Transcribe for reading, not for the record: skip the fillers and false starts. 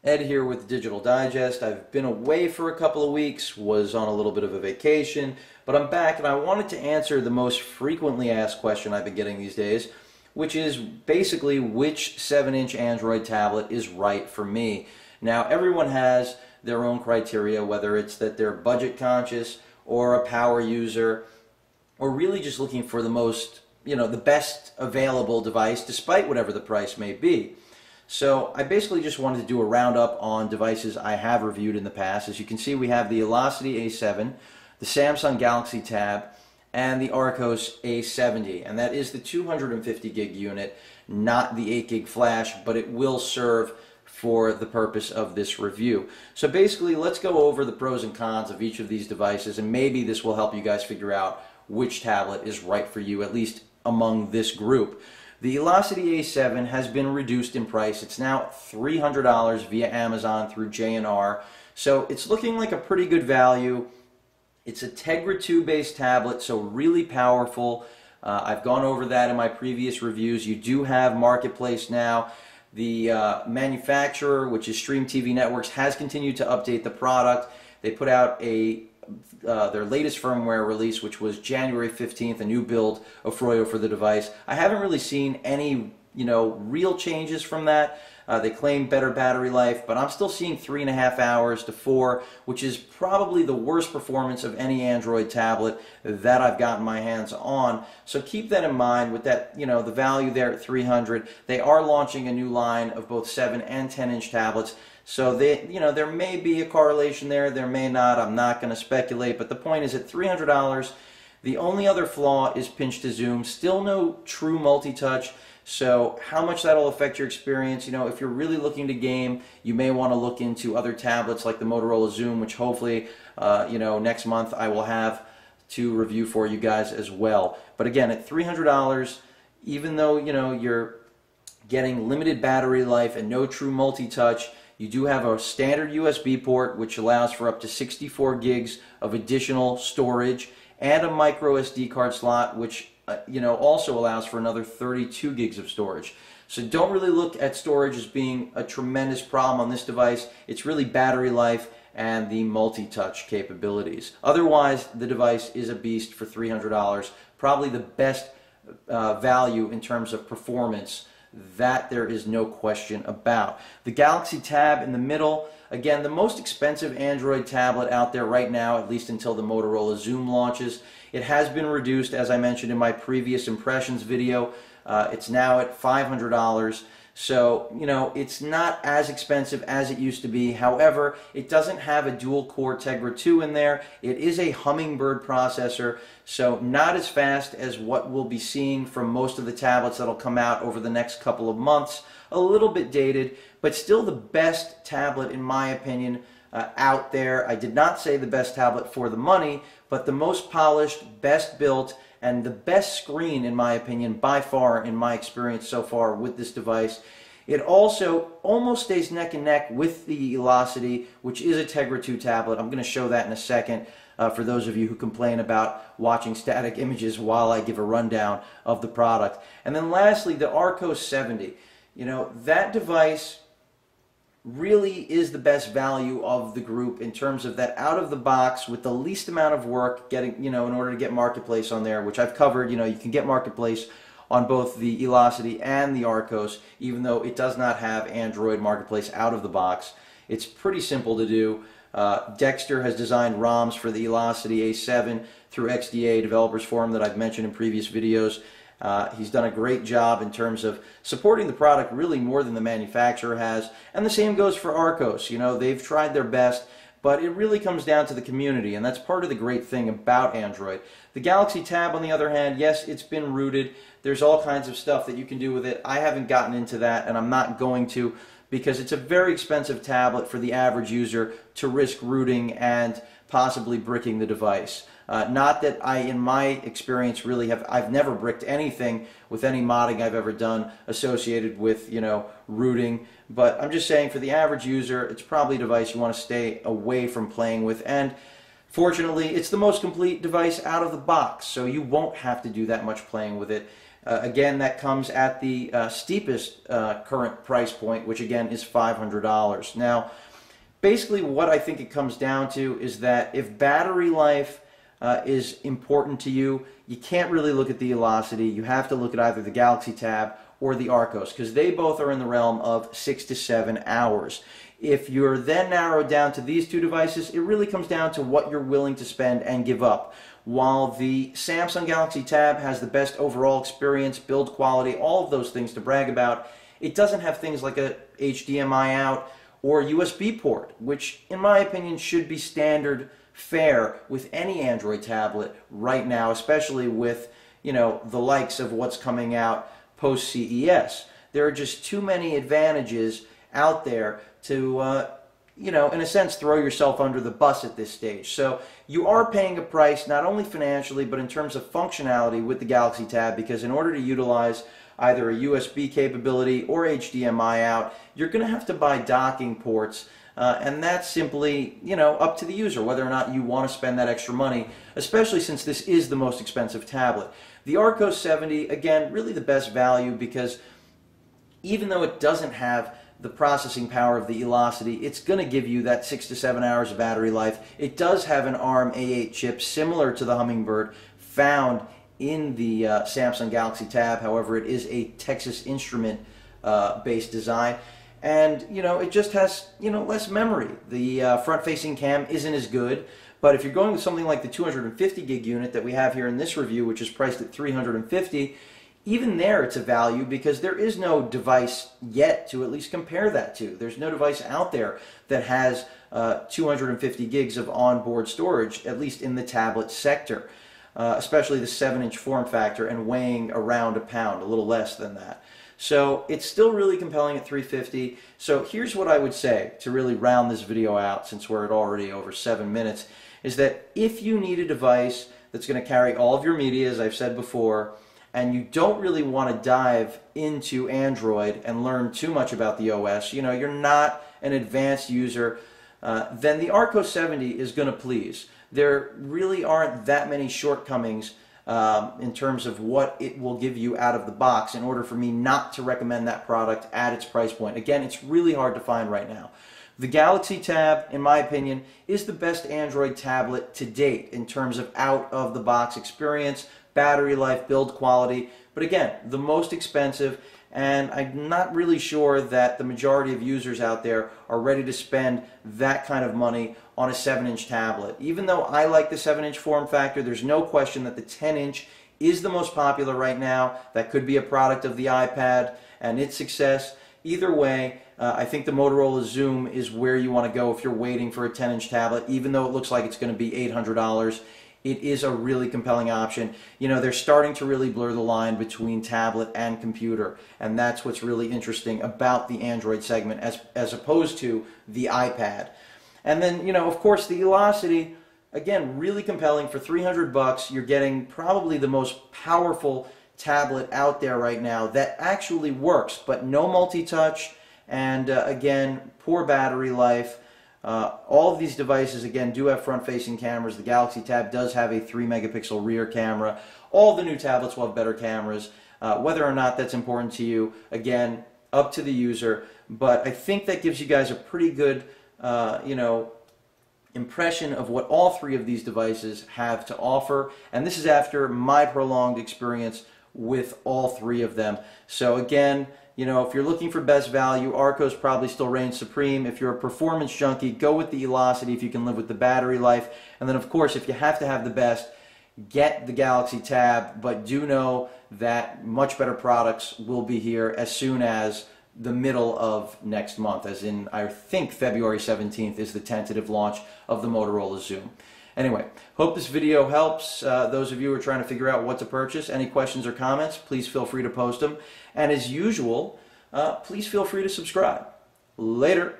Ed here with Digital Digest. I've been away for a couple of weeks, was on a little bit of a vacation, but I'm back and I wanted to answer the most frequently asked question I've been getting these days, which is basically which 7-inch Android tablet is right for me. Now, everyone has their own criteria, whether it's that they're budget conscious or a power user, or really just looking for the most, the best available device despite whatever the price may be. So I basically just wanted to do a roundup on devices I have reviewed in the past. As you can see, we have the eLocity A7, the Samsung Galaxy Tab, and the Archos A70. And that is the 250 gig unit, not the 8 gig flash, but it will serve for the purpose of this review. So basically, let's go over the pros and cons of each of these devices, and maybe this will help you guys figure out which tablet is right for you, at least among this group. The eLocity A7 has been reduced in price. It's now $300 via Amazon through J&R. So it's looking like a pretty good value. It's a Tegra 2 based tablet, so really powerful. I've gone over that in my previous reviews. You do have Marketplace now. The manufacturer, which is Stream TV Networks, has continued to update the product. They put out their latest firmware release, which was January 15th, a new build of Froyo for the device. I haven't really seen any, real changes from that. They claim better battery life, but I'm still seeing 3.5 hours to 4, which is probably the worst performance of any Android tablet that I've gotten my hands on. So keep that in mind with that, the value there at $300. They are launching a new line of both 7 and 10-inch tablets. So there may be a correlation there, there may not. I'm not going to speculate, but the point is at $300, the only other flaw is pinch to zoom. Still no true multi-touch. So how much that'll affect your experience, if you're really looking to game, you may want to look into other tablets like the Motorola Xoom, which hopefully, next month I will have to review for you guys as well. But again, at $300, even though, you're getting limited battery life and no true multi-touch, you do have a standard USB port, which allows for up to 64 gigs of additional storage, and a micro SD card slot, which also allows for another 32 gigs of storage. So don't really look at storage as being a tremendous problem on this device. It's really battery life and the multi-touch capabilities. Otherwise, the device is a beast for $300. Probably the best value in terms of performance. That there is no question about. The Galaxy Tab in the middle, again, the most expensive Android tablet out there right now, at least until the Motorola Xoom launches. It has been reduced, as I mentioned in my previous impressions video. It's now at $500. So, it's not as expensive as it used to be. However, it doesn't have a dual-core Tegra 2 in there. It is a Hummingbird processor, so not as fast as what we'll be seeing from most of the tablets that'll come out over the next couple of months. A little bit dated, but still the best tablet, in my opinion, out there. I did not say the best tablet for the money, but the most polished, best built, and the best screen, in my opinion, by far, in my experience so far with this device. It also almost stays neck and neck with the eLocity, which is a Tegra 2 tablet. I'm going to show that in a second for those of you who complain about watching static images while I give a rundown of the product. And then lastly, the Archos 70. That device really is the best value of the group in terms of that out of the box with the least amount of work getting, in order to get Marketplace on there, which I've covered. You can get Marketplace on both the eLocity and the Archos, even though it does not have Android Marketplace out of the box. It's pretty simple to do. Dexter has designed ROMs for the eLocity A7 through XDA Developers Forum that I've mentioned in previous videos. He's done a great job in terms of supporting the product really more than the manufacturer has. And the same goes for Archos. They've tried their best, but it really comes down to the community, and that's part of the great thing about Android. The Galaxy Tab, on the other hand, yes, it's been rooted. There's all kinds of stuff that you can do with it. I haven't gotten into that, and I'm not going to, because it's a very expensive tablet for the average user to risk rooting and possibly bricking the device. Not that in my experience, really I've never bricked anything with any modding I've ever done associated with, rooting. But I'm just saying, for the average user, it's probably a device you want to stay away from playing with. And fortunately, it's the most complete device out of the box, so you won't have to do that much playing with it. Again, that comes at the steepest current price point, which again is $500. Now, basically what I think it comes down to is that if battery life is important to you, you can't really look at the eLocity. You have to look at either the Galaxy Tab or the Archos, because they both are in the realm of 6 to 7 hours. If you're then narrowed down to these two devices, it really comes down to what you're willing to spend and give up. While the Samsung Galaxy Tab has the best overall experience, build quality, all of those things to brag about, it doesn't have things like a HDMI out or USB port, which in my opinion should be standard fare with any Android tablet right now, especially with, you know, the likes of what's coming out post CES. There are just too many advantages out there to you know, in a sense, throw yourself under the bus at this stage. So you are paying a price not only financially but in terms of functionality with the Galaxy Tab, because in order to utilize either a USB capability or HDMI out, you're going to have to buy docking ports, and that's simply, you know, up to the user whether or not you want to spend that extra money, especially since this is the most expensive tablet. The Archos 70, again, really the best value, because even though it doesn't have the processing power of the eLocity, it's going to give you that 6 to 7 hours of battery life. It does have an ARM A8 chip similar to the Hummingbird found in the Samsung Galaxy Tab. However, it is a Texas Instrument based design, and you know, it just has, you know, less memory. The front-facing cam isn't as good, but if you're going with something like the 250 gig unit that we have here in this review, which is priced at $350, even there it's a value, because there is no device yet to at least compare that to. There's no device out there that has 250 gigs of onboard storage, at least in the tablet sector, especially the 7-inch form factor and weighing around a pound, a little less than that. So it's still really compelling at $350. So here's what I would say to really round this video out, since we're at already over 7 minutes, is that if you need a device that's going to carry all of your media, as I've said before, and you don't really want to dive into Android and learn too much about the OS, you know, you're not an advanced user, then the Archos 70 is going to please. There really aren't that many shortcomings in terms of what it will give you out of the box in order for me not to recommend that product at its price point. Again, it's really hard to find right now. The Galaxy Tab, in my opinion, is the best Android tablet to date in terms of out-of-the-box experience, battery life, build quality, but again, the most expensive, and I'm not really sure that the majority of users out there are ready to spend that kind of money on a 7-inch tablet. Even though I like the 7-inch form factor, there's no question that the 10-inch is the most popular right now. That could be a product of the iPad and its success. Either way, I think the Motorola Zoom is where you want to go if you're waiting for a 10-inch tablet, even though it looks like it's going to be $800. It is a really compelling option. You know, they're starting to really blur the line between tablet and computer, and that's what's really interesting about the Android segment as opposed to the iPad. And then, you know, of course, the eLocity, again, really compelling. For $300, you're getting probably the most powerful tablet out there right now that actually works, but no multi-touch, and again, poor battery life. All of these devices, again, do have front-facing cameras. The Galaxy Tab does have a 3-megapixel rear camera. All the new tablets will have better cameras. Whether or not that's important to you, again, up to the user. But I think that gives you guys a pretty good, you know, impression of what all three of these devices have to offer. And this is after my prolonged experience with all three of them. So again, you know, if you're looking for best value, Archos probably still reigns supreme. If you're a performance junkie, go with the eLocity if you can live with the battery life. And then, of course, if you have to have the best, get the Galaxy Tab. But do know that much better products will be here as soon as the middle of next month, as in, I think, February 17th is the tentative launch of the Motorola Zoom. Anyway, hope this video helps those of you who are trying to figure out what to purchase. Any questions or comments, please feel free to post them. And as usual, please feel free to subscribe. Later.